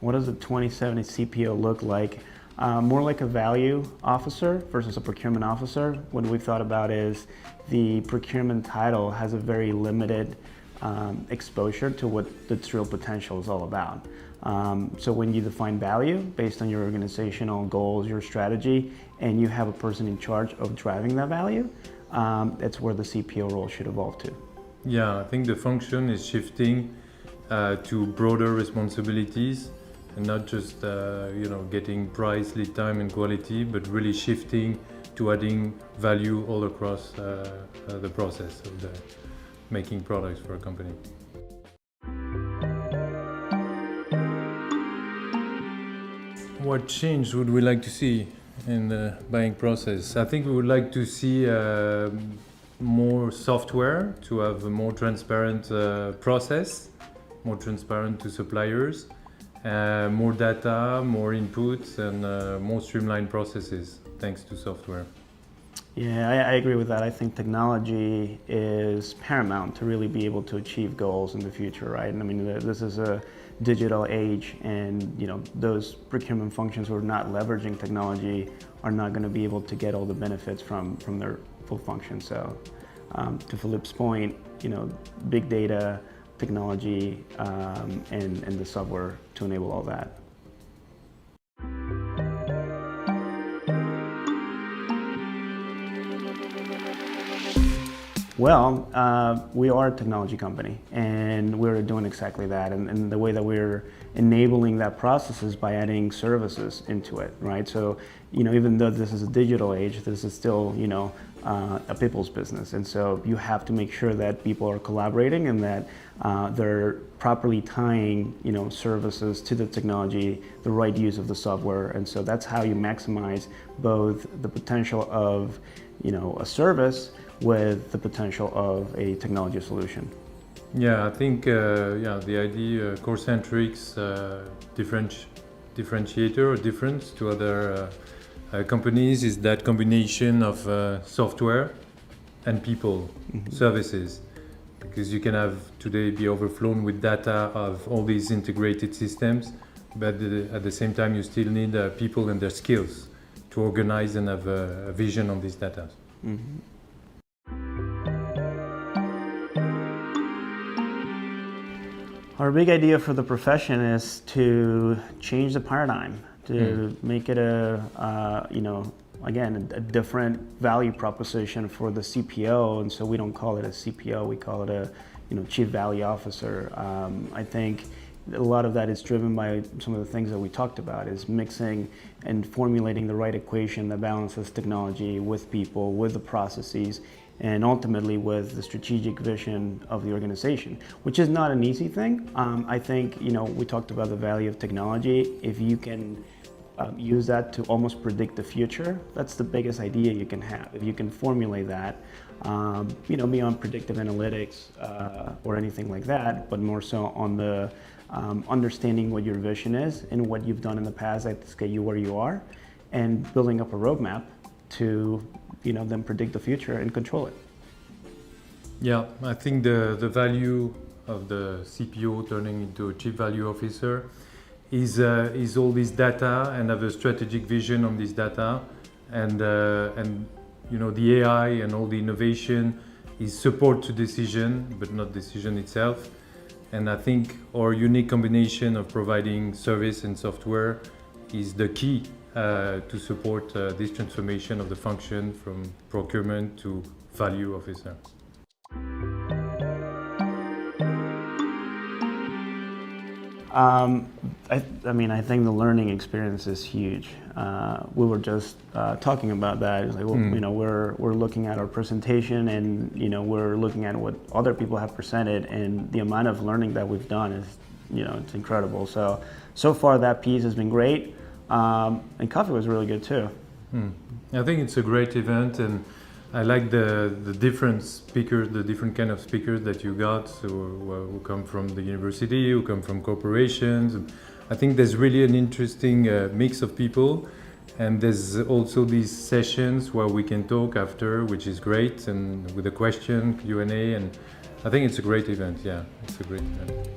what does a 2070 CPO look like? More like a value officer versus a procurement officer. What we've thought about is the procurement title has a very limited exposure to what its real potential is all about. So when you define value based on your organizational goals, your strategy, and you have a person in charge of driving that value, that's where the CPO role should evolve to. Yeah, I think the function is shifting to broader responsibilities and not just getting price, lead time and quality, but really shifting to adding value all across the process of making products for a company. What change would we like to see in the buying process? I think we would like to see more software to have a more transparent process, more transparent to suppliers, more data, more inputs, and more streamlined processes thanks to software. Yeah, I agree with that. I think technology is paramount to really be able to achieve goals in the future, right? And I mean, this is a digital age, and those procurement functions who are not leveraging technology are not going to be able to get all the benefits from their full function. So, to Philippe's point, big data, technology, and the software to enable all that. Well, we are a technology company, and we're doing exactly that. And the way that we're enabling that process is by adding services into it, right? So, even though this is a digital age, this is still, a people's business. And so you have to make sure that people are collaborating and that they're properly tying, services to the technology, the right use of the software. And so that's how you maximize both the potential of, a service with the potential of a technology solution. Yeah, I think the idea, Corcentric's differentiator or difference to other companies is that combination of software and people, services, because you can have today be overflown with data of all these integrated systems, but at the same time you still need people and their skills to organize and have a vision on these data. Mm-hmm. Our big idea for the profession is to change the paradigm, to make it again, a different value proposition for the CPO. And so we don't call it a CPO, we call it a Chief Value Officer. I think a lot of that is driven by some of the things that we talked about, is mixing and formulating the right equation that balances technology with people, with the processes, and ultimately with the strategic vision of the organization, which is not an easy thing. I think, we talked about the value of technology. If you can use that to almost predict the future, that's the biggest idea you can have. If you can formulate that, beyond predictive analytics or anything like that, but more so on the understanding what your vision is and what you've done in the past that get you where you are, and building up a roadmap to then predict the future and control it. Yeah, I think the value of the CPO turning into a Chief Value Officer is all this data and have a strategic vision on this data, and the AI and all the innovation is support to decision, but not decision itself. And I think our unique combination of providing service and software is the key to support this transformation of the function from procurement to value officer. I think the learning experience is huge. We were just talking about that. It's like, we're looking at our presentation, and we're looking at what other people have presented, and the amount of learning that we've done is, it's incredible. So far that piece has been great. And coffee was really good too. I think it's a great event, and I like the different speakers, the different kind of speakers that you got, who come from the university, who come from corporations. And I think there's really an interesting mix of people, and there's also these sessions where we can talk after, which is great, and with a question, Q&A, and I think it's a great event. Yeah, it's a great event.